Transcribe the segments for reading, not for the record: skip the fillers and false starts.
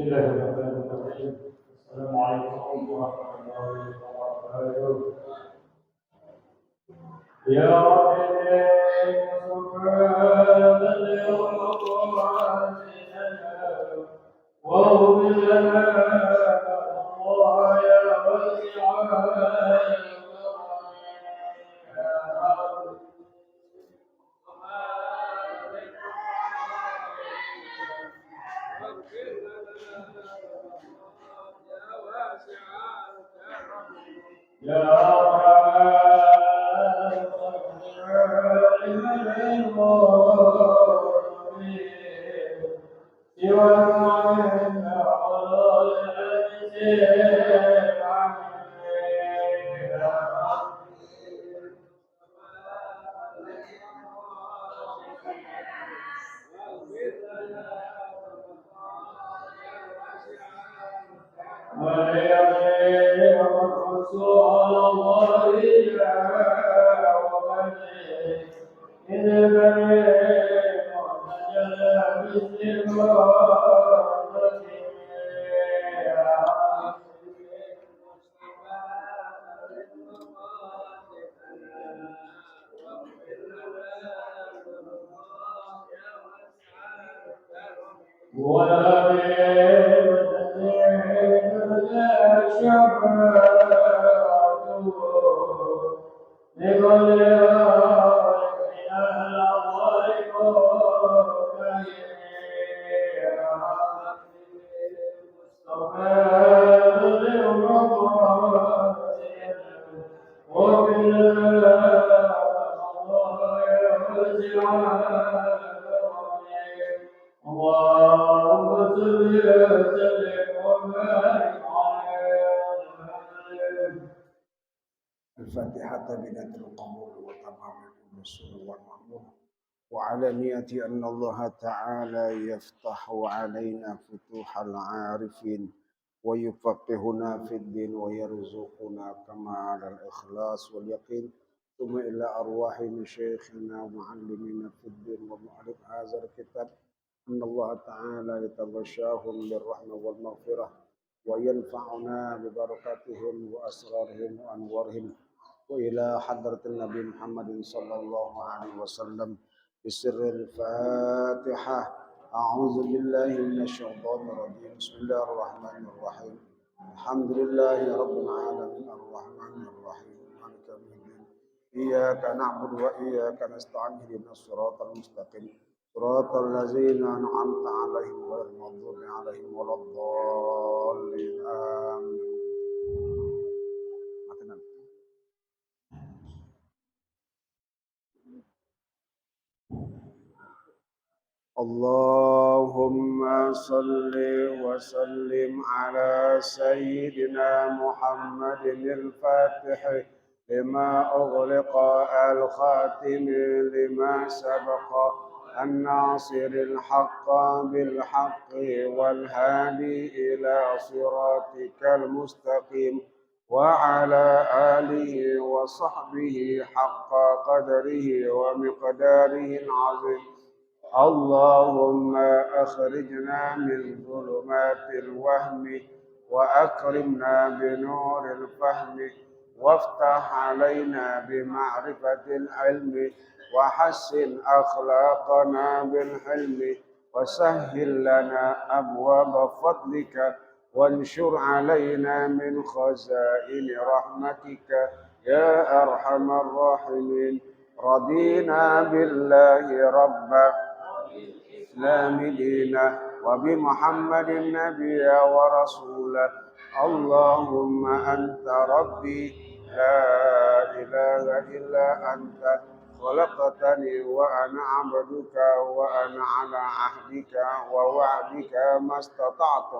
الله الرحمن الرحيم. السلام عليكم ورحمة الله وبركاته. يا رب سبحان اليوم واغفر لنا الله يا واسع الفاتحة بنية القبول وتمام الوصول والمقبول وعلى نية أن الله تعالى يفتح علينا فتوح العارفين ويفقهنا في الدين ويرزقنا كمال الإخلاص واليقين ثم إلى أرواح مشايخنا ومعلمينا في الدين ومؤلف هذا الكتاب أن الله تعالى يتغشاهم بالرحمة والمغفرة وينفعنا ببركاتهم وأسرارهم وأنوارهم وإلى حضرة النبي محمد صلى الله عليه وسلم بسر الفاتحة. أعوذ بالله من الشيطان الرجيم. بسم الله الرحمن الرحيم. الحمد لله رب العالمين الرحمن الرحيم مالك يوم الدين إياك نعبد وإياك نستعين اهدنا الصراط المستقيم صراط الذين أنعمت عليهم غير المغضوب عليهم ولا الضالين آمين. اللهم صل وسلم على سيدنا محمد الفاتح لما أغلق الخاتم لما سبق الناصر الحق بالحق والهادي إلى صراطك المستقيم وعلى آله وصحبه حق قدره ومقداره العظيم. اللهم أخرجنا من ظلمات الوهم وأكرمنا بنور الفهم وافتح علينا بمعرفة العلم وحسن أخلاقنا بالحلم وسهل لنا أبواب فضلك وانشر علينا من خزائن رحمتك يا أرحم الراحمين. رضينا بالله ربا الإسلام دينا وبمحمد نبيا ورسولا. اللهم أنت ربي لا إله إلا أنت خلقتني وأنا عبدك وأنا على عهدك ووعدك ما استطعت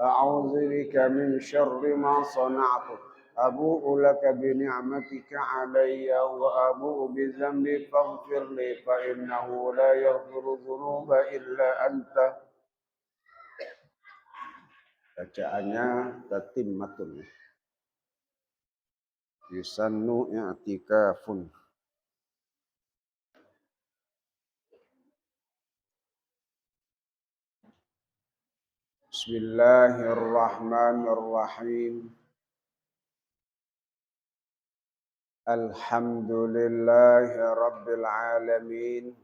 أعوذ بك من شر ما صنعت أبوء لك بنعمتك علي وأبوء بذنبي فاغفر لي فإنه لا يغفر الذنوب إلا أنت. Bacaannya tatimmatun. Yusannu i'tikafun. Bismillahirrahmanirrahim. Alhamdulillahi rabbil alamin.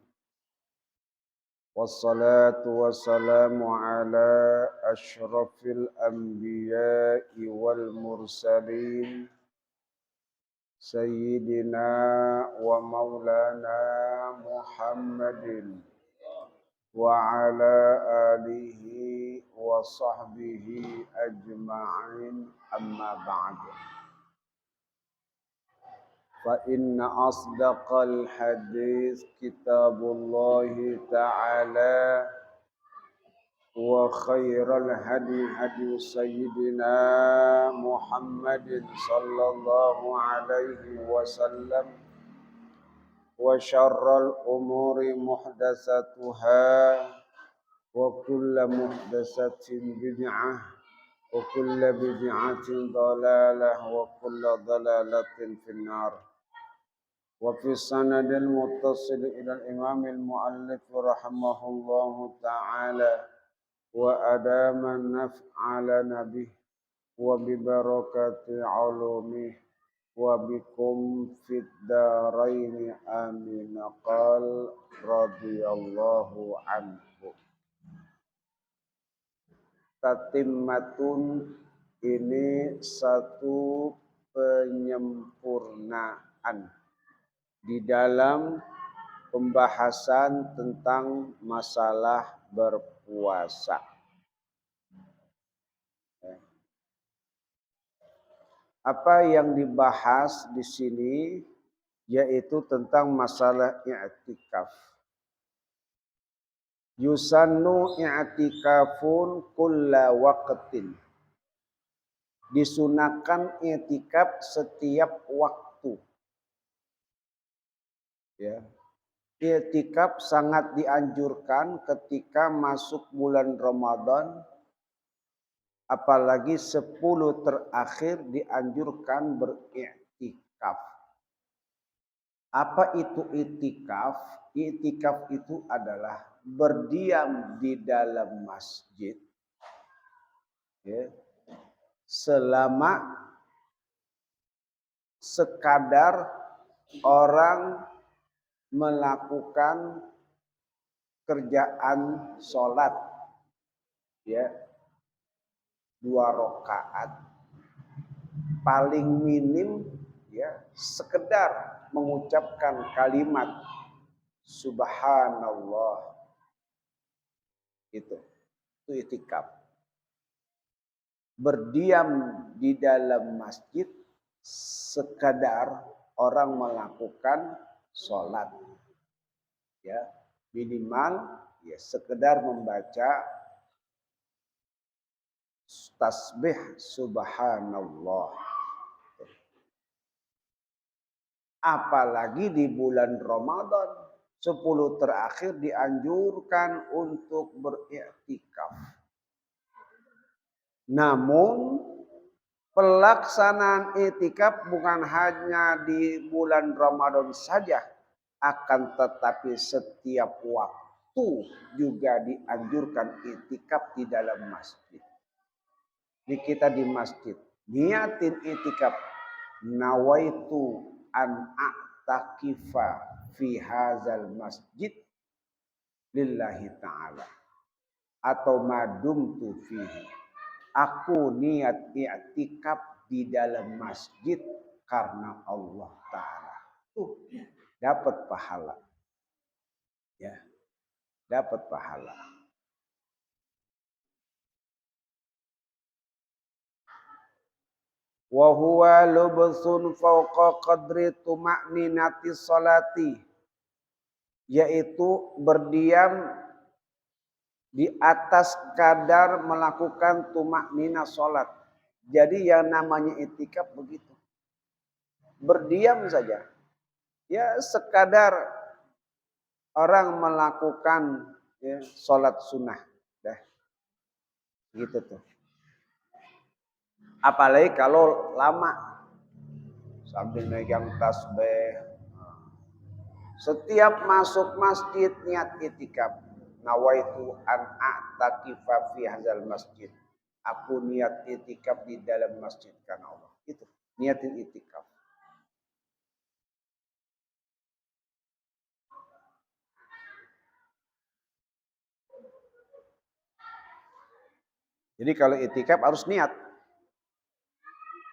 Wassalatu wassalamu ala asyrafil anbiya'i wal mursalin. Sayyidina wa maulana Muhammadin wa ala alihi wa sahbihi ajma'in, amma ba'du. Fa inna asdaqal hadis kitabullahi ta'ala wa khairal hadi hadi sayyidina Muhammadin sallallahu alaihi wasallam wa syarrul umuri muhdatsatuha wa kullu muhdatsatin bid'ah wa kullu bid'atin dhalalah wa kullu dhalalatin finnar. Wa fi sanadil muttasil ila al-imam al-muallif rahimahullahu ta'ala wa adama naf'ala nabih wa bi barakati ulumih wa bikum fid darain amin. Qal radhiyallahu anhu. Tatimmatun, ini satu penyempurnaan di dalam pembahasan tentang masalah berpuasa. Apa yang dibahas di sini yaitu tentang masalah i'tikaf. Yusannu i'tikafun kulla waqtin. Disunahkan i'tikaf setiap waktu. Ya. I'tikaf sangat dianjurkan ketika masuk bulan Ramadan, apalagi 10 terakhir dianjurkan beriktikaf. Apa itu iktikaf? Iktikaf itu adalah berdiam di dalam masjid, ya, selama sekadar orang melakukan kerjaan sholat, ya, 2 rakaat paling minim, ya, sekedar mengucapkan kalimat subhanallah, itu iktikaf. Berdiam di dalam masjid sekadar orang melakukan sholat, ya, minimal, ya, sekedar membaca tasbih subhanallah. Apalagi di bulan Ramadan 10 terakhir dianjurkan untuk beriktikaf. Namun pelaksanaan iktikaf bukan hanya di bulan Ramadan saja, akan tetapi setiap waktu juga dianjurkan iktikaf di dalam masjid. Di kita di masjid niatin iktikaf, nawaitu an a'takifa fi hadzal masjid lillahi ta'ala, atau madumtu fihi, aku niat i'tikaf di dalam masjid karena Allah Ta'ala. Dapat pahala, ya, dapat pahala. Wa huwa lubsun fawqa qadri tuma'ninati sholati, yaitu berdiam di atas kadar melakukan tumaknina sholat. Jadi yang namanya iktikaf begitu, berdiam saja, ya, sekadar orang melakukan, ya, sholat sunnah, dah, gitu tuh. Apalagi kalau lama sambil megang tasbih, setiap masuk masjid niat iktikaf, nawaitu an a'takifa fi hadzal masjid. Aku niat itikaf di dalam masjid karena Allah. Itu niatin itikaf. Jadi kalau itikaf harus niat.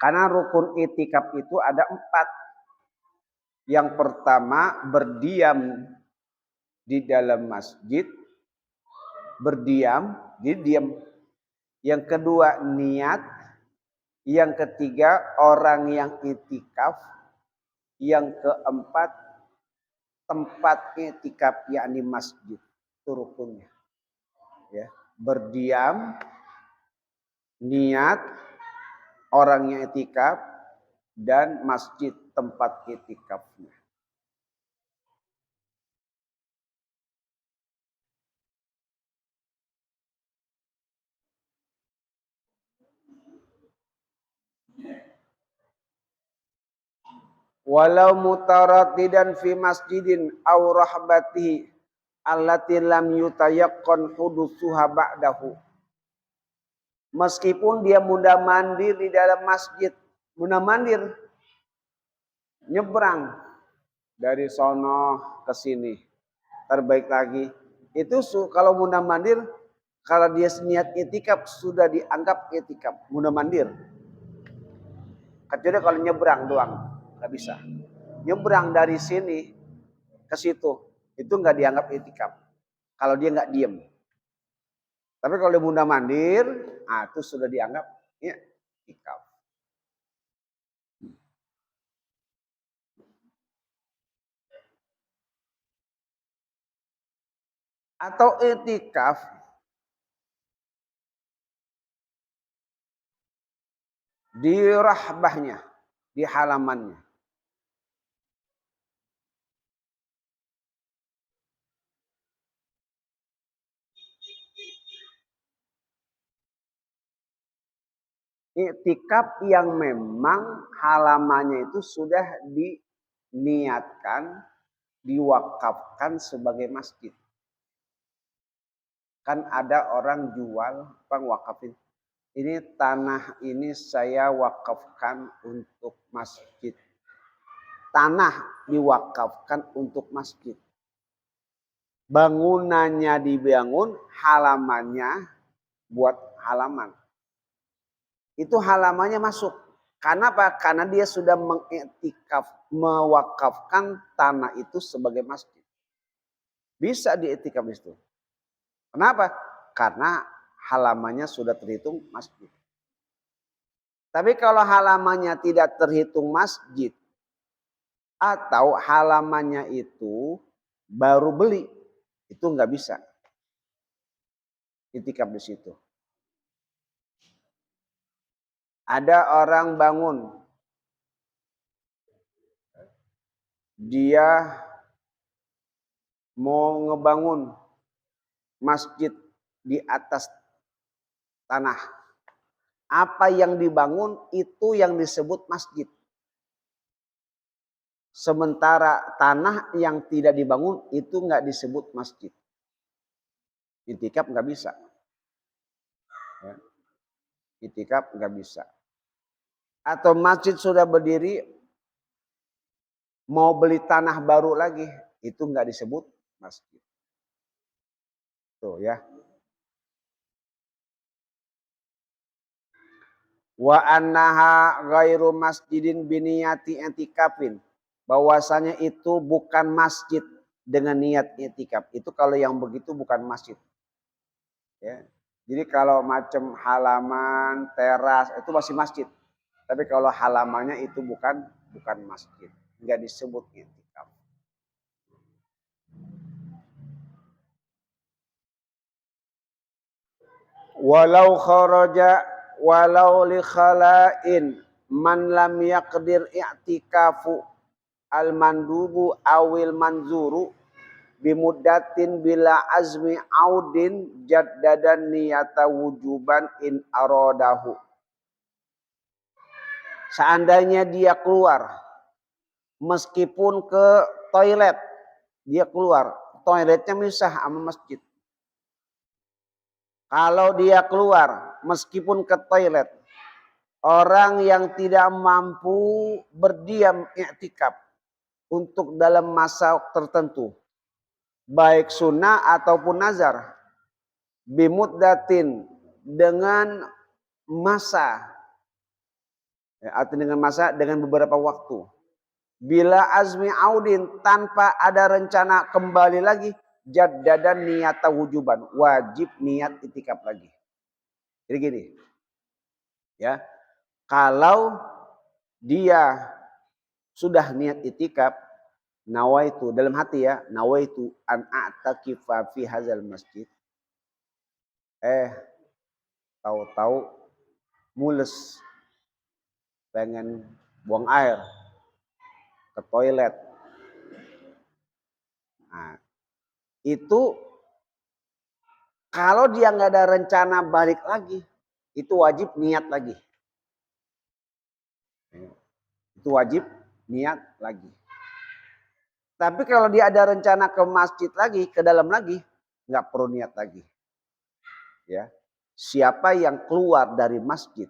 Karena rukun itikaf itu ada 4. Yang pertama berdiam di dalam masjid. Berdiam, jadi diam. Yang kedua niat. Yang ketiga orang yang itikaf. Yang keempat tempat itikaf yakni masjid. Itu rukunnya. Ya, berdiam, niat, orangnya itikaf, dan masjid tempat itikafnya. Walau mutaradidan fi masjidin aw rahbatihi allati lam yutayaqqan hudusuha ba'dahu. Meskipun dia mundar-mandir di dalam masjid, mundar-mandir nyebrang dari sono ke sini, terbaik lagi. Itu kalau mundar-mandir, kalau dia niat itikaf sudah dianggap itikaf, mundar-mandir. Kecuali kalau nyebrang doang, nggak bisa. Nyebrang dari sini ke situ, itu nggak dianggap itikaf. Kalau dia nggak diem. Tapi kalau dia mundar-mandir, itu sudah dianggap ya, itikaf. Atau itikaf di rahbahnya, di halamannya. Iktikaf yang memang halamannya itu sudah diniatkan, diwakafkan sebagai masjid. Kan ada orang jual, wakafin. Ini tanah ini saya wakafkan untuk masjid. Tanah diwakafkan untuk masjid. Bangunannya dibangun, halamannya buat halaman. Itu halamannya masuk. Kenapa? Karena dia sudah mengiktikaf, mewakafkan tanah itu sebagai masjid. Bisa diiktikaf itu. Kenapa? Karena halamannya sudah terhitung masjid. Tapi kalau halamannya tidak terhitung masjid, atau halamannya itu baru beli, itu nggak bisa iktikaf di situ. Ada orang bangun, dia mau ngebangun masjid di atas tanah. Apa yang dibangun itu yang disebut masjid. Sementara tanah yang tidak dibangun itu nggak disebut masjid. Iktikaf nggak bisa. Ya. Iktikaf nggak bisa. Atau masjid sudah berdiri, mau beli tanah baru lagi, itu nggak disebut masjid. Tuh ya. Wa annaha ghairu masjidin biniyati i'tikafin. Bahwasanya itu bukan masjid dengan niat i'tikaf. Itu kalau yang begitu bukan masjid. Ya. Jadi kalau macam halaman, teras itu masih masjid. Tapi kalau halamannya itu bukan masjid, enggak disebut i'tikaf. Walau li khala'in man lam yaqdir i'tikafu al mandubu awil manzuru bimuddatin bila azmi audin jaddadan niyata wujuban in aradahu. Seandainya dia keluar, meskipun ke toilet, dia keluar, toiletnya misah sama masjid. Kalau dia keluar meskipun ke toilet, orang yang tidak mampu berdiam i'tikaf untuk dalam masa tertentu, baik sunnah ataupun nazar, bimuddatin dengan masa, atau dengan beberapa waktu. Bila azmi audin tanpa ada rencana kembali lagi, jaddadan niat wujuban, wajib niat itikaf lagi. Jadi gini, ya, kalau dia sudah niat itikaf, nawaitu dalam hati ya, nawaitu an a'takifa fi hadzal masjid. Tahu-tahu mules, pengen buang air, ke toilet. Nah, itu kalau dia nggak ada rencana balik lagi, itu wajib niat lagi. Itu wajib niat lagi. Tapi kalau dia ada rencana ke masjid lagi, ke dalam lagi, nggak perlu niat lagi. Ya, siapa yang keluar dari masjid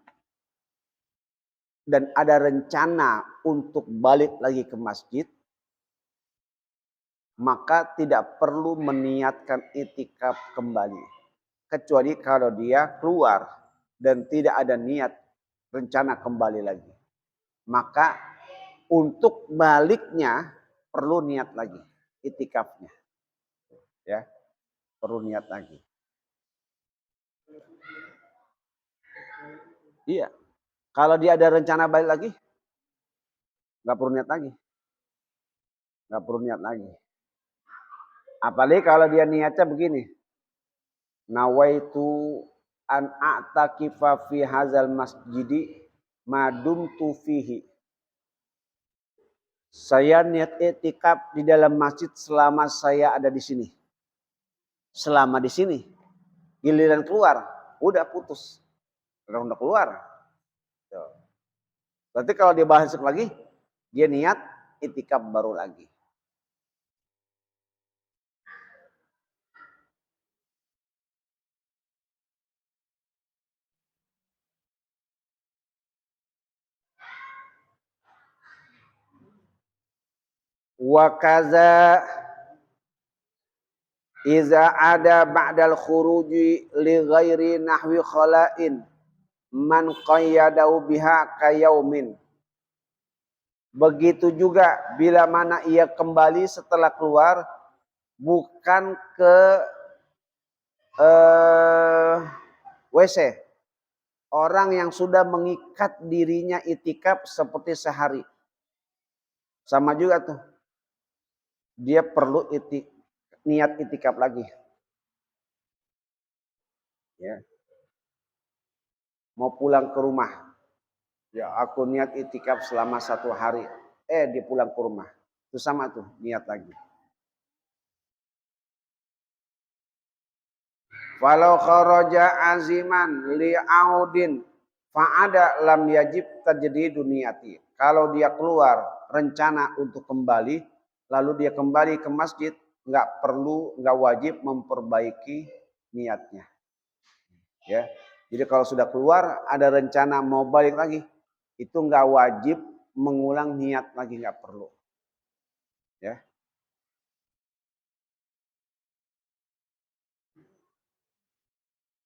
dan ada rencana untuk balik lagi ke masjid, maka tidak perlu meniatkan itikaf kembali. Kecuali kalau dia keluar dan tidak ada niat rencana kembali lagi. Maka untuk baliknya perlu niat lagi itikafnya. Ya, perlu niat lagi. Iya. Kalau dia ada rencana balik lagi, nggak perlu niat lagi. Nggak perlu niat lagi. Apalagi kalau dia niatnya begini. Nawaitu an a'takifa fi hadzal masjidi madumtu fihi. Saya niat i'tikaf di dalam masjid selama saya ada di sini. Selama di sini. Giliran keluar, udah putus. Udah keluar. Berarti kalau dia masuk lagi, dia niat i'tikaf baru lagi. Wa kaza iza ada ba'dal khuruji li ghairi nahwi khala'in man qayyadahu biha kayaumin. Begitu juga bila mana ia kembali setelah keluar bukan ke WC. Orang yang sudah mengikat dirinya itikaf seperti sehari. Sama juga tuh. Dia perlu niat itikaf lagi. Ya. Mau pulang ke rumah. Ya, aku niat itikaf selama 1 hari. Dia pulang ke rumah. Itu sama tuh, niat lagi. Walau kharaja aziman li'audin fa'ada lam yajib tajdidu niyati. Kalau dia keluar rencana untuk kembali, lalu dia kembali ke masjid, nggak wajib memperbaiki niatnya. Ya. Jadi kalau sudah keluar ada rencana mau balik lagi, itu nggak wajib mengulang niat lagi, nggak perlu. Ya.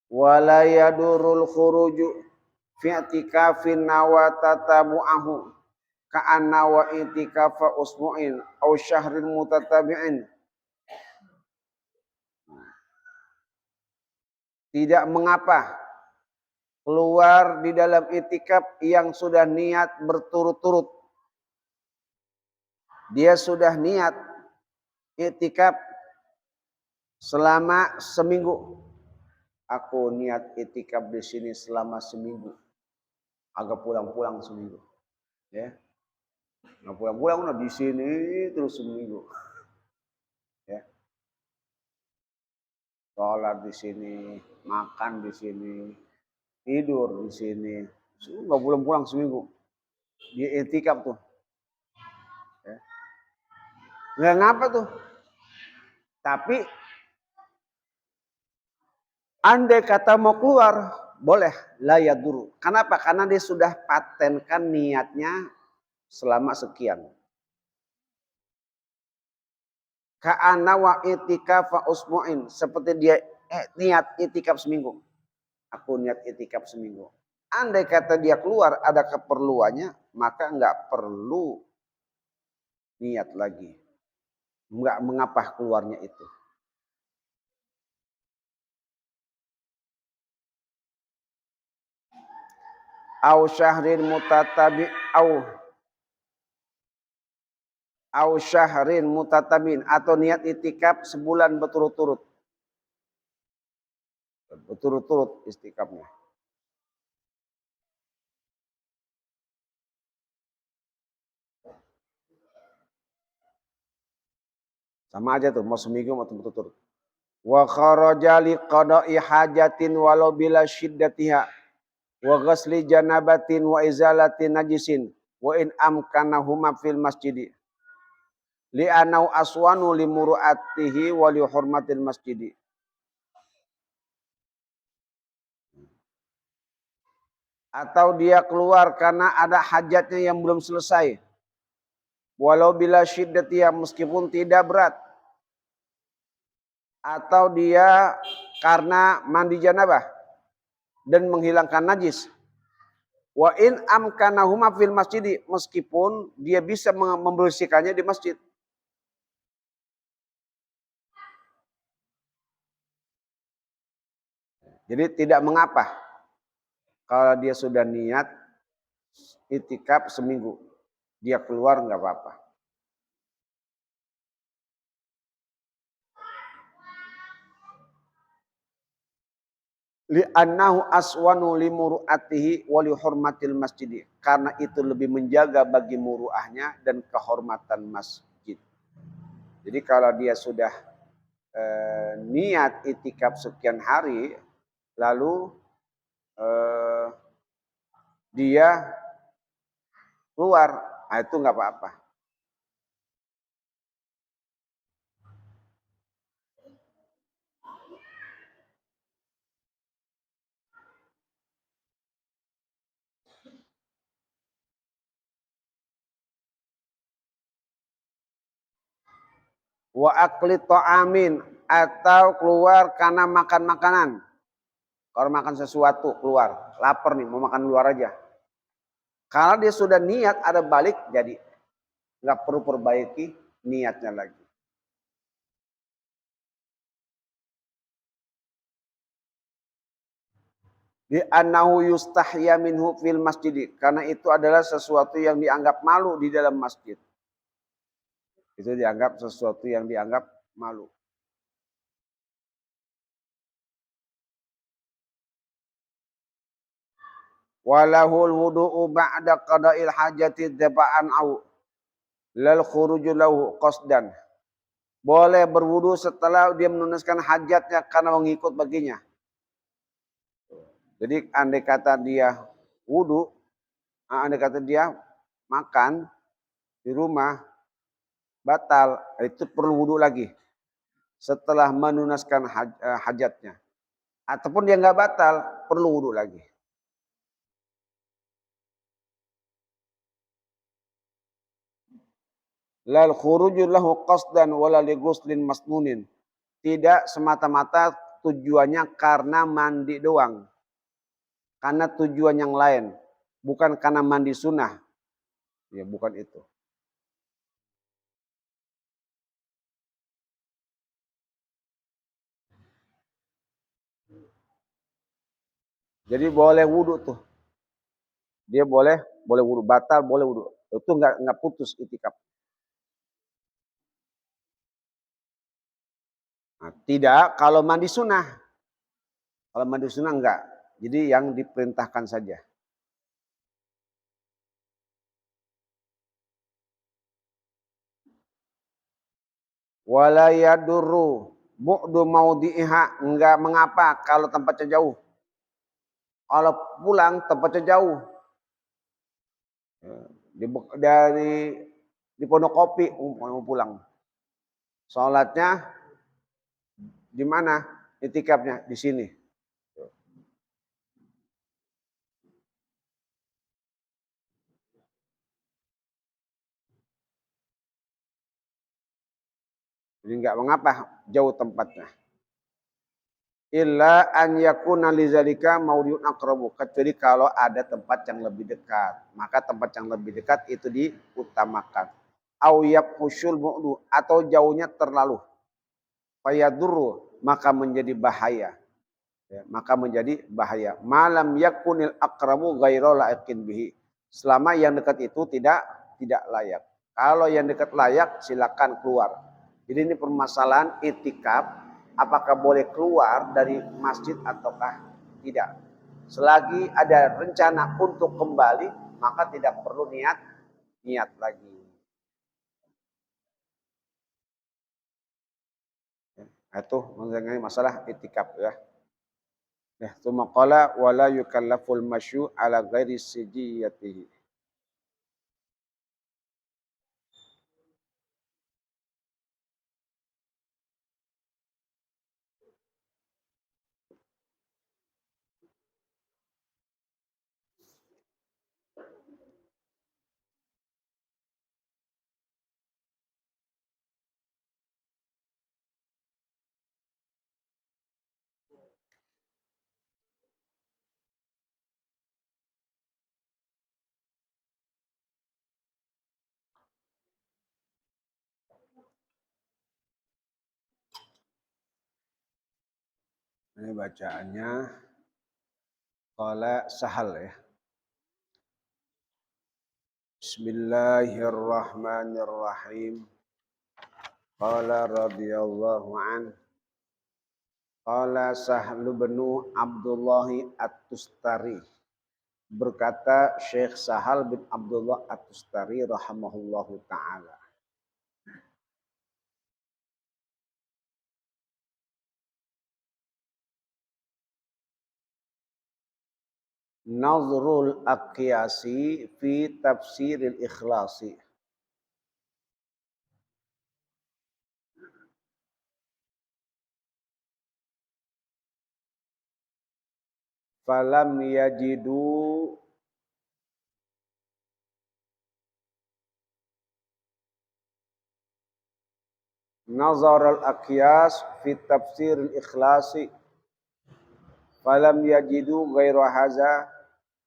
Wala yadurul khuruju fi i'tikafin nawa tatabu'ahu ka'anna wa i'tikafa usbu'in aw syahrin mutatabi'in. Tidak mengapa keluar di dalam i'tikaf yang sudah niat berturut-turut. Dia sudah niat i'tikaf selama seminggu. Aku niat i'tikaf di sini selama seminggu. Agak pulang-pulang seminggu. Ya. Nggak pulang-pulang udah di sini terus seminggu. Ya. Sholat di sini, makan di sini, tidur di sini. Nggak pulang-pulang seminggu. Dia i'tikaf tuh. Ya. Nggak ngapa tuh. Tapi Andai kata mau keluar, boleh, la yaduru. Kenapa? Karena dia sudah patenkan niatnya selama sekian. Ka'ana wa itikafa usbu'in. Seperti dia niat itikaf seminggu. Aku niat itikaf seminggu. Andai kata dia keluar ada keperluannya, maka enggak perlu niat lagi. Enggak mengapa keluarnya itu. Au syahrin mutatabi au syahrin mutatabin, atau niat itikaf sebulan berturut-turut. Berturut-turut istikafnya. Sama aja tuh, mau seminggu mau berturut-turut. Wa kharaja li qada'i hajatin walau bila syiddatiha wa ghasli janabatin wa izalati najisin wa in amkanahuma fil masjidi li anau aswanu li muru'atihi wa li hurmatil masjidi. Atau dia keluar karena ada hajatnya yang belum selesai. Walau bila syiddatiha, meskipun tidak berat. Atau dia karena mandi janabah dan menghilangkan najis. Wa in amkanahuma fil masjidi, meskipun dia bisa membersihkannya di masjid. Jadi tidak mengapa kalau dia sudah niat itikaf seminggu, dia keluar nggak apa-apa. Li'annahu aswanu li muru'atihi wa li hurmatil masjid. Karena itu lebih menjaga bagi muruahnya dan kehormatan masjid. Jadi kalau dia sudah niat itikaf sekian hari, lalu dia keluar, nah itu nggak apa-apa. Wa akli ta'amin, atau keluar karena makan makanan. Kalau makan sesuatu keluar, lapar nih mau makan luar aja. Kalau dia sudah niat ada balik, jadi nggak perlu perbaiki niatnya lagi. Di annahu yustahya minhu fil masjid, karena itu adalah sesuatu yang dianggap malu di dalam masjid. Itu dianggap sesuatu yang dianggap malu. Walahul wudu'u ba'da qada'il hajati dzaba'an au lal khuruju lahu qasdan. Boleh berwudu setelah dia menunaikan hajatnya karena mengikut baginya. Jadi andai kata dia wudu, andai kata dia makan di rumah batal, itu perlu wudu lagi setelah menunaikan hajatnya. Ataupun dia nggak batal, perlu wudu lagi. Lal khuruju lahu qasdan wala li ghuslin masnunin. Tidak semata-mata tujuannya karena mandi doang. Karena tujuan yang lain, bukan karena mandi sunnah. Ya, bukan itu. Jadi boleh wudu tuh. Dia boleh wudu, batal boleh wudu. Itu enggak putus itikaf. Nah, tidak kalau mandi sunnah. Kalau mandi sunnah enggak. Jadi yang diperintahkan saja. Wala yadurru bu'du maudhi'iha, enggak mengapa kalau tempatnya jauh. Kalau pulang tempatnya jauh. Di Pondok Kopi mau pulang. Sholatnya di mana? Itikafnya di sini. Jadi enggak mengapa jauh tempatnya. Illa an yakuna lizalika mawdi'un aqrabu, kecuali kalau ada tempat yang lebih dekat, maka tempat yang lebih dekat itu diutamakan. Au yabhusul mu'du, atau jauhnya terlalu, fayadurru, maka menjadi bahaya. Ya, maka menjadi bahaya. Malam yakunil aqrabu ghairu laiqin bihi. Selama yang dekat itu tidak layak. Kalau yang dekat layak, silakan keluar. Jadi ini permasalahan itikaf, apakah boleh keluar dari masjid ataukah tidak. Selagi ada rencana untuk kembali, maka tidak perlu niat lagi. Itu mengenai masalah itikaf ya. Ya, tsumma qala wala yukallaful masyu ala ghairi sijiyatihi. Ini bacaannya qala Sahal ya. Bismillahirrahmanirrahim. Qala radhiyallahu an. Qala Sahlu bin Abdullah At-Tustari. Berkata Syekh Sahal bin Abdullah At-Tustari rahimahullahu taala. Nazrul Aqyasi fi tafsiril ikhlasi. Falam yajidu nazar al-aqyas fi tafsiril ikhlasi. Falam yajidu ghairu haza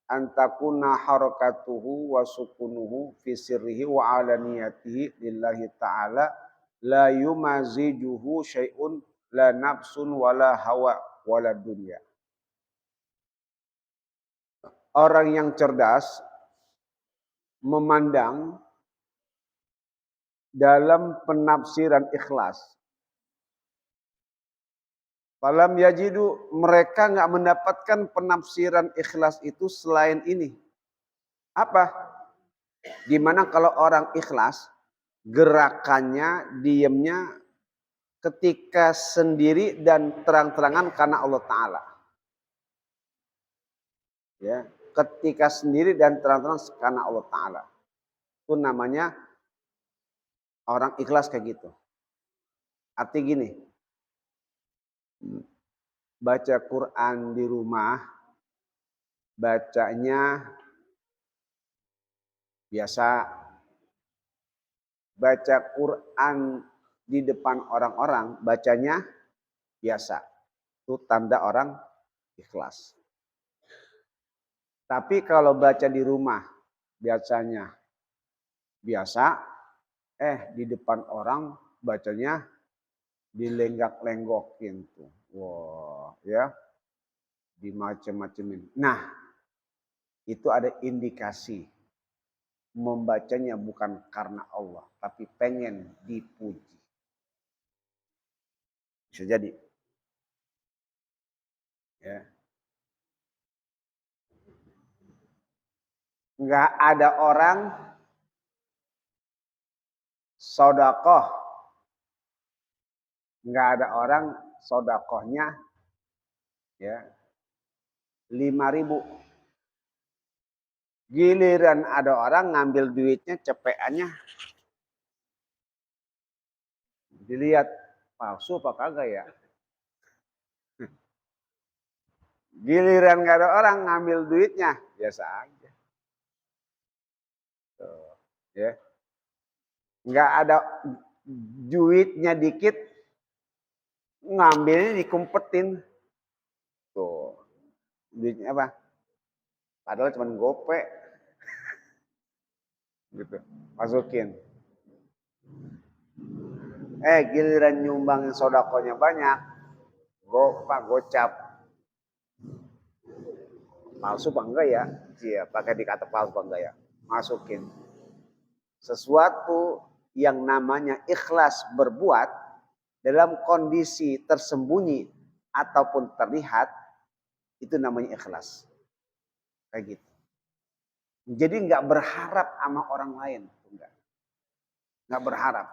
an takuna harakatuhu wa sukunuhu fi sirrihi wa alaniyatihi lillahi ta'ala la yumazijuhu syai'un la nafsun wala hawa wala dunya. Orang yang cerdas memandang dalam penafsiran ikhlas. Falam yajidu, mereka nggak mendapatkan penafsiran ikhlas itu selain ini. Apa? Gimana kalau orang ikhlas, gerakannya, diamnya ketika sendiri dan terang-terangan karena Allah Ta'ala. Ya, ketika sendiri dan terang-terangan karena Allah Ta'ala. Itu namanya orang ikhlas kayak gitu. Arti gini, baca Quran di rumah, bacanya biasa. Baca Quran di depan orang-orang, bacanya biasa. Itu tanda orang ikhlas. Tapi kalau baca di rumah, biasanya biasa, di depan orang bacanya dilenggak-lenggokin tuh. Wah, ya. Dimacem-macemin. Nah, itu ada indikasi membacanya bukan karena Allah, tapi pengen dipuji. Bisa jadi. Ya. Enggak ada orang sodakoh. Enggak ada orang sodakohnya ya 5.000. Giliran ada orang ngambil duitnya cepeannya. Dilihat palsu apa kagak ya. Giliran nggak ada orang ngambil duitnya biasa aja. Tuh, ya. Nggak ada duitnya dikit, ngambilnya dikumpetin. Tuh, duitnya apa? Padahal cuma gope. Gitu, masukin. Giliran nyumbangin sodakonya banyak, gocap. Palsu apa enggak ya? Iya, pakai dikata palsu apa enggak ya? Masukin. Sesuatu yang namanya ikhlas berbuat dalam kondisi tersembunyi ataupun terlihat, itu namanya ikhlas. Kayak gitu. Jadi nggak berharap sama orang lain. Nggak berharap.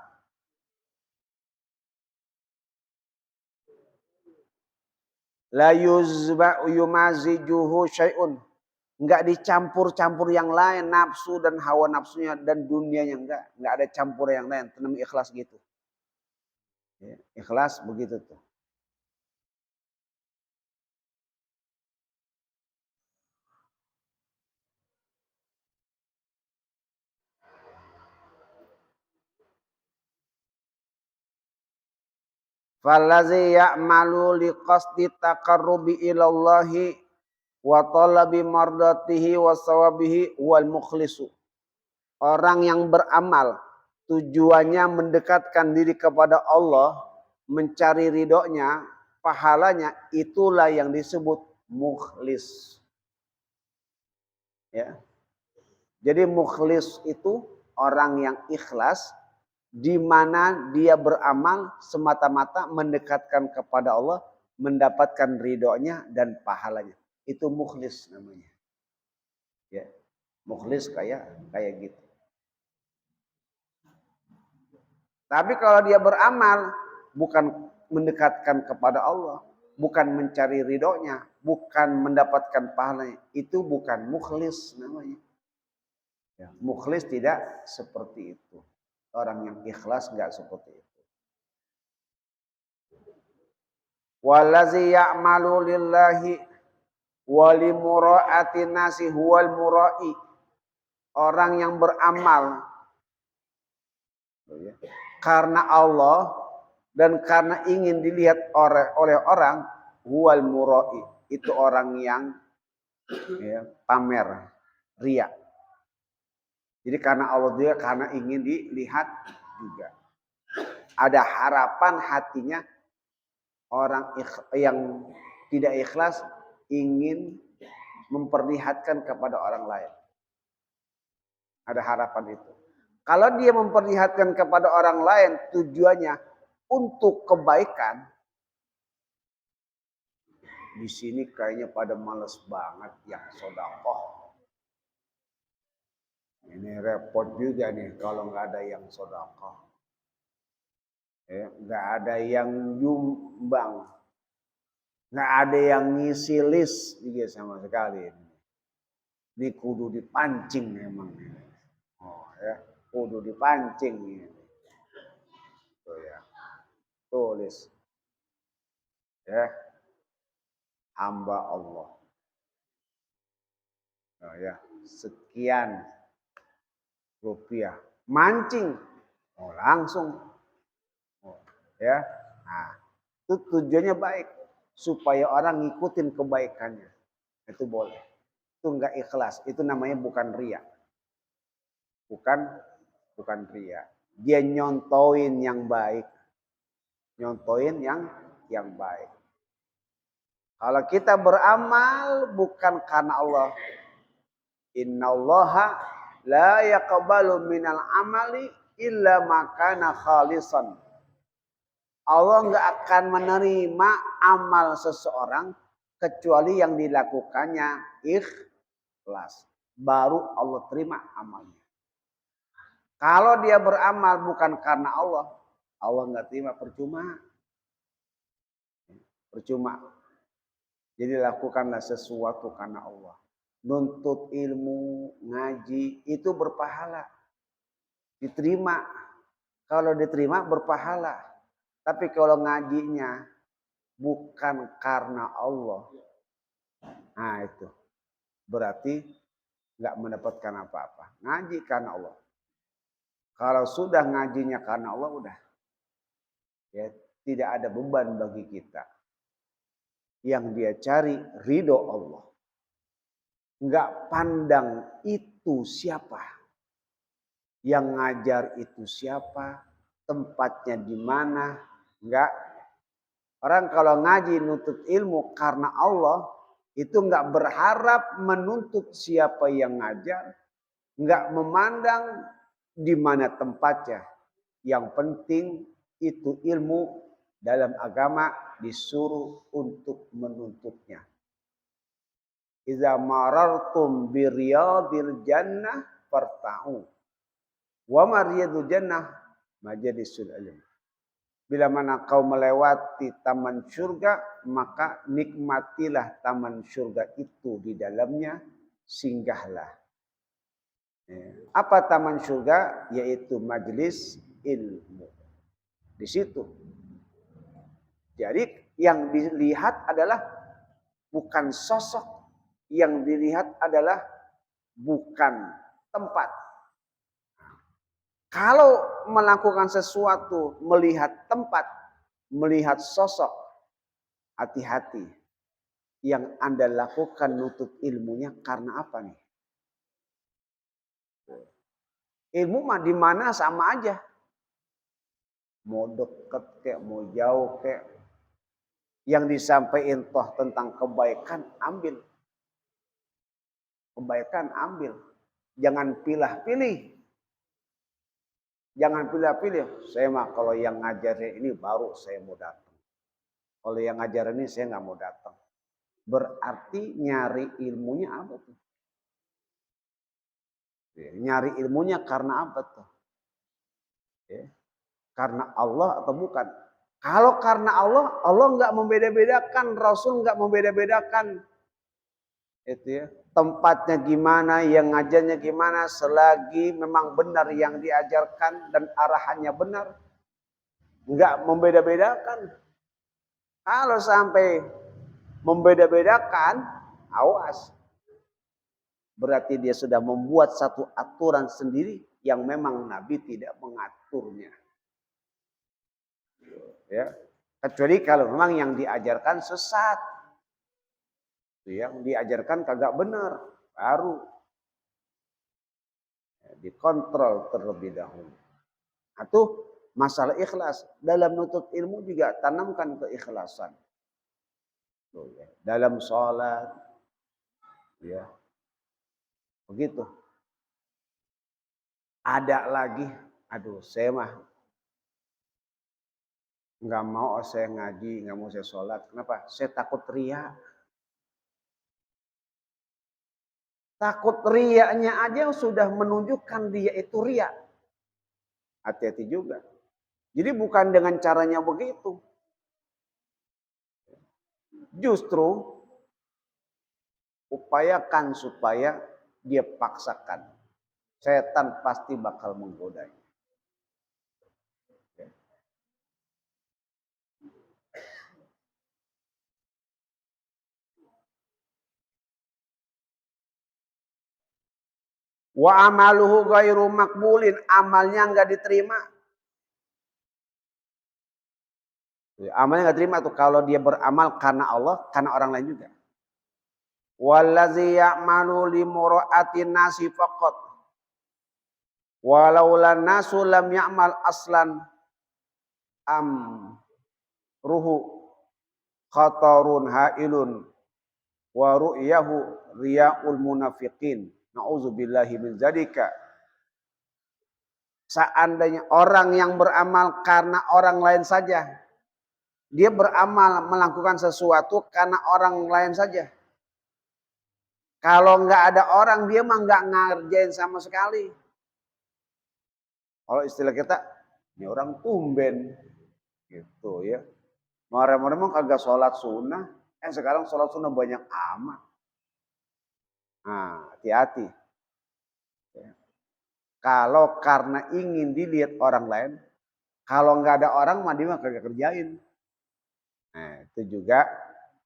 La yuzba yumazijuhu syai'un. Enggak dicampur-campur yang lain, nafsu dan hawa nafsunya dan dunianya enggak ada campur yang lain. Itu namanya ikhlas gitu. Ya, ikhlas begitu tuh. Fallazi ya'malu liqasdi taqarrubi ilallahi wa talabi mardatihi wa sawabihi wal mukhlisu. Orang yang beramal tujuannya mendekatkan diri kepada Allah, mencari ridhonya, pahalanya, itulah yang disebut mukhlis. Ya. Jadi mukhlis itu orang yang ikhlas, di mana dia beramal semata-mata mendekatkan kepada Allah, mendapatkan ridhonya dan pahalanya. Itu mukhlis namanya. Ya. Mukhlis kayak gitu. Tapi kalau dia beramal bukan mendekatkan kepada Allah, bukan mencari ridhonya, bukan mendapatkan pahalanya, itu bukan mukhlis namanya. Ya, mukhlis tidak seperti itu. Orang yang ikhlas enggak seperti itu. Wallazi ya'malu lillahi wa li mura'ati nasi huwal mura'i. Orang yang beramal karena Allah dan karena ingin dilihat oleh orang, huwal mura'i. Itu orang yang pamer, riya. Jadi karena Allah dia karena ingin dilihat juga. Ada harapan hatinya orang yang tidak ikhlas ingin memperlihatkan kepada orang lain. Ada harapan itu. Kalau dia memperlihatkan kepada orang lain tujuannya untuk kebaikan, di sini kayaknya pada males banget yang sedekah. Ini repot juga nih kalau nggak ada yang sedekah. Nggak ada yang nyumbang. Nggak ada yang ngisi list juga sama sekali. Ini kudu dipancing memang. Oh ya, kudu dipancing ini. Tuh ya. Tulis. Ya. Hamba Allah. Oh ya, sekian rupiah. Mancing. Oh, langsung. Oh, ya. Nah, itu tujuannya baik supaya orang ngikutin kebaikannya. Itu boleh. Itu enggak ikhlas. Itu namanya bukan riya. Bukan riya. Dia nyontoin yang baik. Nyontoin yang baik. Kalau kita beramal bukan karena Allah. Innallaha la yaqbalu minal amali illa ma kana khalisan. Allah enggak akan menerima amal seseorang kecuali yang dilakukannya ikhlas. Baru Allah terima amalnya. Kalau dia beramal bukan karena Allah, Allah enggak terima, percuma. Percuma. Jadi lakukanlah sesuatu karena Allah. Nuntut ilmu, ngaji, itu berpahala. Diterima. Kalau diterima berpahala. Tapi kalau ngajinya bukan karena Allah, nah itu berarti nggak mendapatkan apa-apa. Ngaji karena Allah. Kalau sudah ngajinya karena Allah, udah Ya, tidak ada beban bagi kita. Yang dia cari ridho Allah. Enggak pandang itu siapa. Yang ngajar itu siapa, tempatnya di mana, enggak. Orang kalau ngaji nuntut ilmu karena Allah, itu enggak berharap menuntut siapa yang ngajar, enggak memandang di mana tempatnya. Yang penting itu ilmu dalam agama disuruh untuk menuntutnya. Iza marartum biriyadil jannah farta'u. Wa mariyadul jannah majalisul ilm. Bila mana kau melewati taman surga, maka nikmatilah taman surga itu di dalamnya, singgahlah. Apa taman surga? Yaitu majelis ilmu. Di situ. Jadi yang dilihat adalah bukan sosok, yang dilihat adalah bukan tempat. Kalau melakukan sesuatu, melihat tempat, melihat sosok, hati-hati. Yang Anda lakukan nuntut ilmunya karena apa nih? Ilmu mah di mana sama aja. Mau deket kayak, mau jauh kayak. Yang disampaikan toh tentang kebaikan, ambil. Kebaikan, ambil. Jangan pilih-pilih. Jangan pilih-pilih. Saya mah kalau yang ngajarin ini baru saya mau datang. Kalau yang ngajarin ini saya nggak mau datang. Berarti nyari ilmunya apa tuh? Nyari ilmunya karena apa tuh? Karena Allah atau bukan? Kalau karena Allah, Allah nggak membeda-bedakan, Rasul nggak membeda-bedakan. Itu ya. Tempatnya gimana, yang ngajarnya gimana, selagi memang benar yang diajarkan dan arahannya benar. Enggak membeda-bedakan. Kalau sampai membeda-bedakan, awas. Berarti dia sudah membuat satu aturan sendiri yang memang Nabi tidak mengaturnya. Ya. Kecuali kalau memang yang diajarkan sesat. Yang diajarkan kagak benar, baru dikontrol terlebih dahulu. Atau masalah ikhlas. Dalam nuntut ilmu juga tanamkan keikhlasan. Dalam sholat. Ya. Begitu. Ada lagi. Aduh, saya mah nggak mau saya ngaji, nggak mau saya sholat. Kenapa? Saya takut riya. Takut riyanya aja sudah menunjukkan dia itu riya. Hati-hati juga. Jadi bukan dengan caranya begitu. Justru upayakan supaya dia paksakan. Setan pasti bakal menggoda. Wa amaluhu ghairu makbulin, amalnya enggak diterima. Amalnya enggak diterima tuh kalau dia beramal karena Allah, karena orang lain juga. Wallazi ya'malu li mura'atin nasi faqat. Walau lan nasu lam ya'mal aslan am ruhu khatarun hailun wa ru'yahu riya'ul munafiqin. Nauzubillahi min zalika. Seandainya orang yang beramal karena orang lain saja, dia beramal melakukan sesuatu karena orang lain saja. Kalau nggak ada orang, dia mah nggak ngerjain sama sekali. Kalau istilah kita, ini orang tumben, gitu ya. Marah-marah kagak sholat sunnah, sekarang sholat sunnah banyak amat. Nah, hati-hati. Kalau karena ingin dilihat orang lain, kalau nggak ada orang mah dia mah kagak kerjain. Nah, itu juga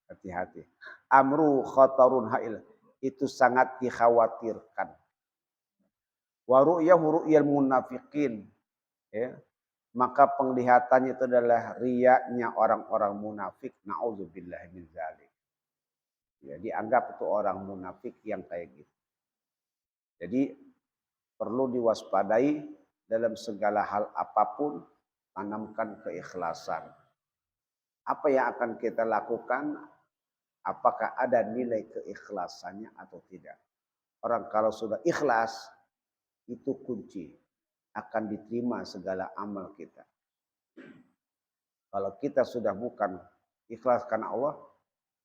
hati-hati. Amru khatarun hail, itu sangat dikhawatirkan. Wa ru'yahu ru'yal munafiqin. Ya. maka penglihatannya itu adalah riyanya orang-orang munafik. Na'udzubillah min dzalik. Ya, dianggap itu orang munafik yang kayak gitu. Jadi perlu diwaspadai dalam segala hal apapun, tanamkan keikhlasan. Apa yang akan kita lakukan, apakah ada nilai keikhlasannya atau tidak. Orang kalau sudah ikhlas, itu kunci. Akan diterima segala amal kita. Kalau kita sudah bukan ikhlas karena Allah,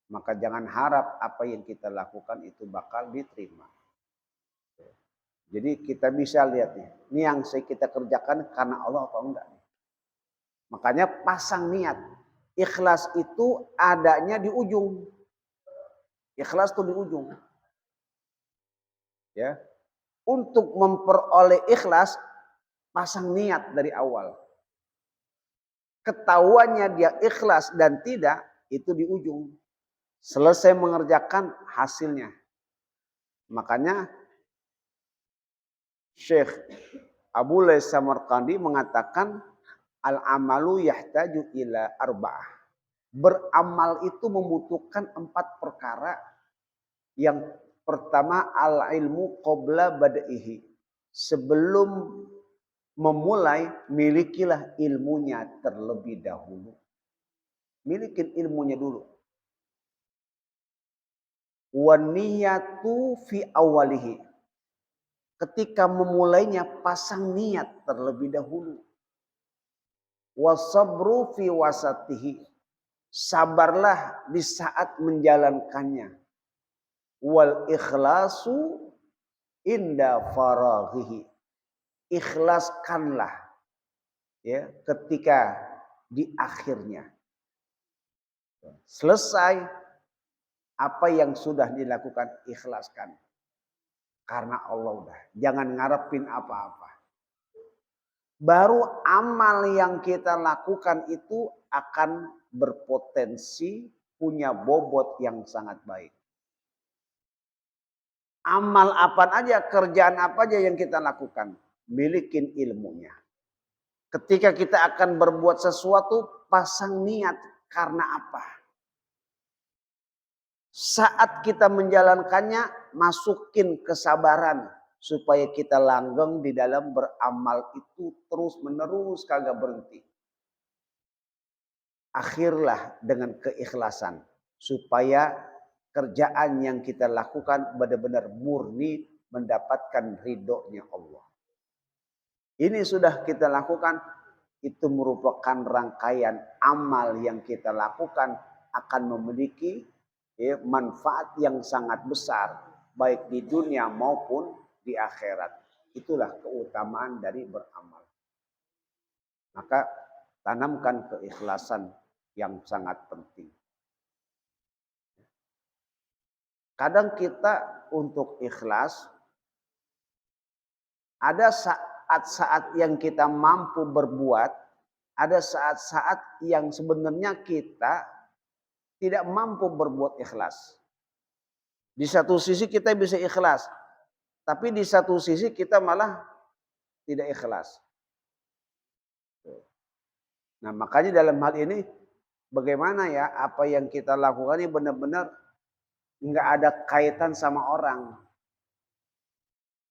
maka jangan harap apa yang kita lakukan itu bakal diterima. Jadi kita bisa lihat nih, ini yang kita kerjakan karena Allah atau enggak. Makanya pasang niat. Ikhlas itu adanya di ujung. Ikhlas itu di ujung. Ya. Untuk memperoleh ikhlas, pasang niat dari awal. Ketahuannya dia ikhlas dan tidak, itu di ujung. Selesai mengerjakan hasilnya. Makanya Syekh Abu Lais Samarqandi mengatakan al-amalu yahtaju ila arba'ah. Beramal itu membutuhkan 4 perkara. Yang pertama al-ilmu qabla badaihi. Sebelum memulai, milikilah ilmunya terlebih dahulu. Milikin ilmunya dulu. Wa niyatu fi awalihi. Ketika memulainya, pasang niat terlebih dahulu. Wasabru fi wasatihi. Sabarlah di saat menjalankannya. Wal ikhlasu inda faraghihi. Ikhlaskanlah ya ketika di akhirnya. Selesai apa yang sudah dilakukan, ikhlaskan. Karena Allah udah. Jangan ngarepin apa-apa. Baru amal yang kita lakukan itu akan berpotensi punya bobot yang sangat baik. Amal apa aja, kerjaan apa aja yang kita lakukan, milikin ilmunya. Ketika kita akan berbuat sesuatu, pasang niat karena apa? Saat kita menjalankannya, masukin kesabaran. Supaya kita langgeng di dalam beramal itu terus menerus kagak berhenti. Akhirlah dengan keikhlasan. Supaya kerjaan yang kita lakukan benar-benar murni mendapatkan ridhonya Allah. Ini sudah kita lakukan, itu merupakan rangkaian amal yang kita lakukan akan memiliki manfaat yang sangat besar baik di dunia maupun di akhirat. Itulah keutamaan dari beramal. Maka tanamkan keikhlasan yang sangat penting. Kadang kita untuk ikhlas ada saat-saat yang kita mampu berbuat, ada saat-saat yang sebenarnya kita tidak mampu berbuat ikhlas. Di satu sisi kita bisa ikhlas, tapi di satu sisi kita malah tidak ikhlas. Nah, makanya dalam hal ini bagaimana ya apa yang kita lakukan ini benar-benar nggak ada kaitan sama orang.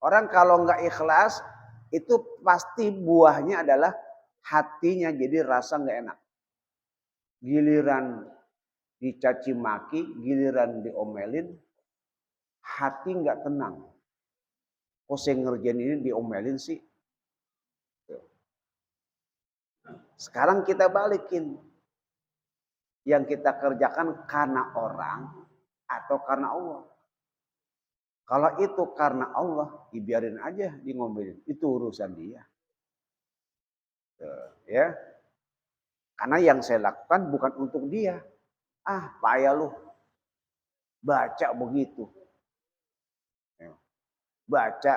Orang kalau nggak ikhlas itu pasti buahnya adalah hatinya jadi rasa nggak enak. Giliran dicaci maki, giliran diomelin, hati nggak tenang. Kok saya ngerjain ini diomelin sih? Sekarang kita balikin. Yang kita kerjakan karena orang atau karena Allah. Kalau itu karena Allah, dibiarin aja di ngomelin. Itu urusan dia. Ya. Karena yang saya lakukan bukan untuk dia. Ah, payah lu. Baca begitu. Baca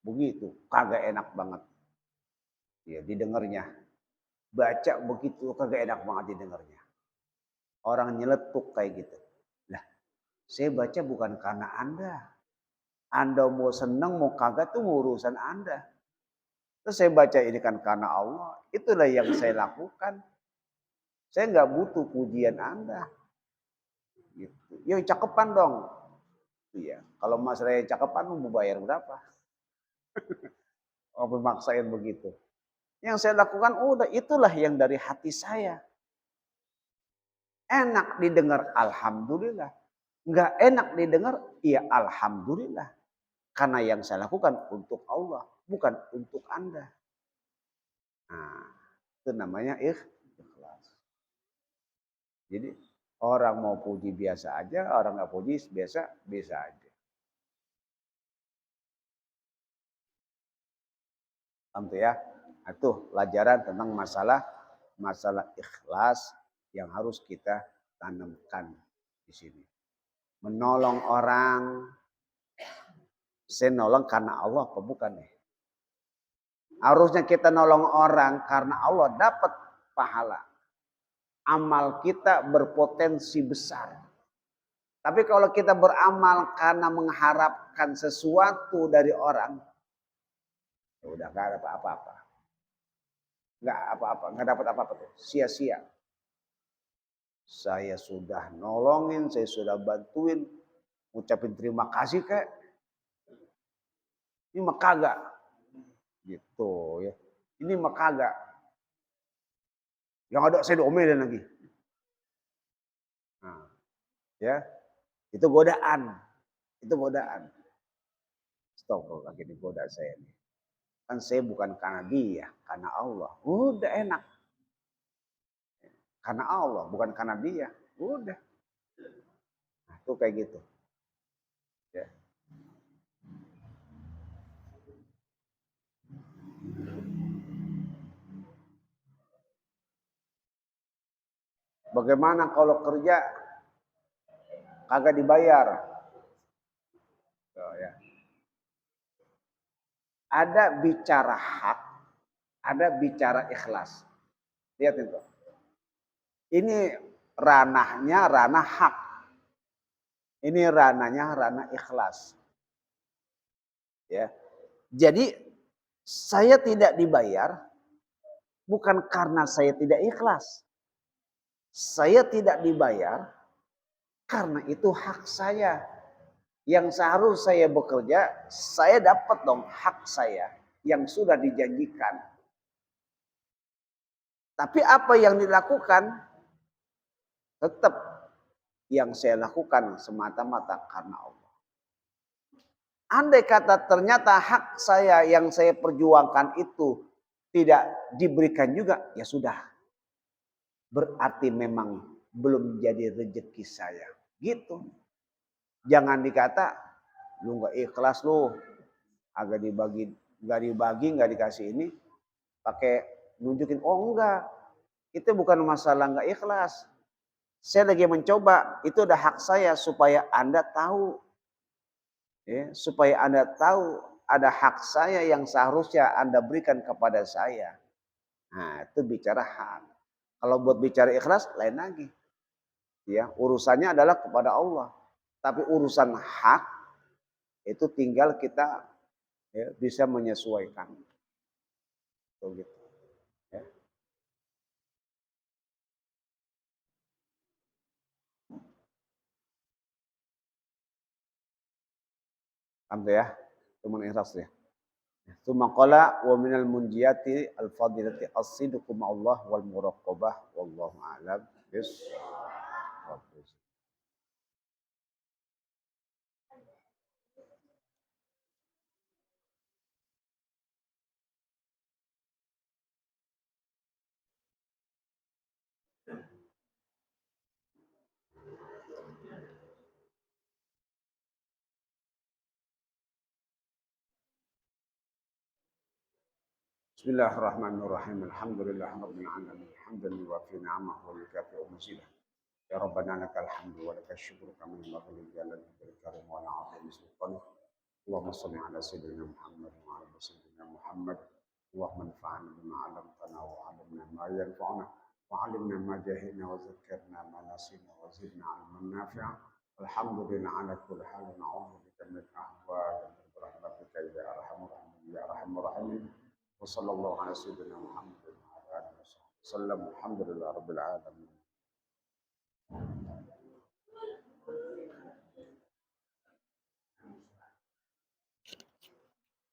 begitu. Kagak enak banget. Ya, didengarnya. Baca begitu, kagak enak banget didengarnya. Orang nyeletuk kayak gitu. Lah, saya baca bukan karena Anda. Anda mau senang, mau kagak tuh urusan Anda. Terus saya baca ini kan karena Allah. Itulah yang saya lakukan. Saya nggak butuh pujian Anda. Gitu. Yuk cakepan dong. Iya. Kalau mas saya cakepan mau bayar berapa? Oh memaksain begitu. Yang saya lakukan udah itulah yang dari hati saya. Enak didengar alhamdulillah. Nggak enak didengar ya alhamdulillah. Karena yang saya lakukan untuk Allah, bukan untuk Anda. Nah, itu namanya ikhlas. Jadi orang mau puji biasa aja, orang nggak puji biasa aja. Paham tuh ya? Nah, itu pelajaran tentang masalah ikhlas yang harus kita tanamkan di sini. Menolong orang, saya nolong karena Allah apa bukan nih? Harusnya kita nolong orang karena Allah dapat pahala. Amal kita berpotensi besar. Tapi kalau kita beramal karena mengharapkan sesuatu dari orang, ya udah gak ada apa-apa. Gak apa-apa, gak dapat apa-apa tuh. Sia-sia. Saya sudah nolongin, saya sudah bantuin, ngucapin terima kasih kayak ini mah kagak. Gitu ya. Ini mah kagak. Yang ada saya diomelin lagi. Nah, ya. Itu godaan. Itu godaan. Stop lagi digoda saya nih. Kan saya bukan karena dia, karena Allah. Udah enak. Karena Allah, bukan karena dia. Udah. Nah, itu kayak gitu. Ya. Bagaimana kalau kerja kagak dibayar? Oh, ya. Ada bicara hak, ada bicara ikhlas. Lihat itu. Ini ranahnya ranah hak. Ini ranahnya ranah ikhlas. Ya. Jadi saya tidak dibayar bukan karena saya tidak ikhlas. Saya tidak dibayar karena itu hak saya. Yang seharusnya saya bekerja, saya dapat dong hak saya yang sudah dijanjikan. Tapi apa yang dilakukan tetap yang saya lakukan semata-mata karena Allah. Andai kata ternyata hak saya yang saya perjuangkan itu tidak diberikan juga, ya sudah. Berarti memang belum jadi rezeki saya. Gitu. Jangan dikata, lu gak ikhlas lu. Agak dibagi, gak dikasih ini. Pakai nunjukin, oh enggak. Itu bukan masalah gak ikhlas. Saya lagi mencoba, itu udah hak saya supaya Anda tahu. Ya, supaya Anda tahu ada hak saya yang seharusnya Anda berikan kepada saya. Nah, itu bicara hak. Kalau buat bicara ikhlas, lain lagi. Ya, urusannya adalah kepada Allah. Tapi urusan hak itu tinggal kita ya, bisa menyesuaikan. Gitu. Ya. Alhamdulillah ya. Itu ikhlas ya. Tsumma qala wa minal munjiyati al-fadilati as-sidqu ma'allah wal muraqabah wallahu a'lam bis-shawab. Bismillahirrahmanirrahim. Alhamdulillahirabbil alamin. Hamdan yuwafi ni'amahu wa yukafi'u mazidah. Ya Rabbana lakal hamdu wa lakal syukru kama yanbaghi li jalali wajhikal karim wa ala 'azimi sultanik. Allahumma shalli ala sayyidina Muhammad wa ala sayyidina Muhammad. Allahumma anfa'na bima 'allamtana wa 'allimna ma yanfa'una wa 'allimna ma jahilna wa zakkirna ma nasina wa zidna 'ilman nafi'a. Alhamdulillah ala kulli halin na'udzu bika min ahwal bi rahmatika ya arhamar rahimin ya arhamar rahimin. Wa sallallahu ala sayyidina Muhammad wa ala alihi wasallam. Alhamdulillah rabbil alamin.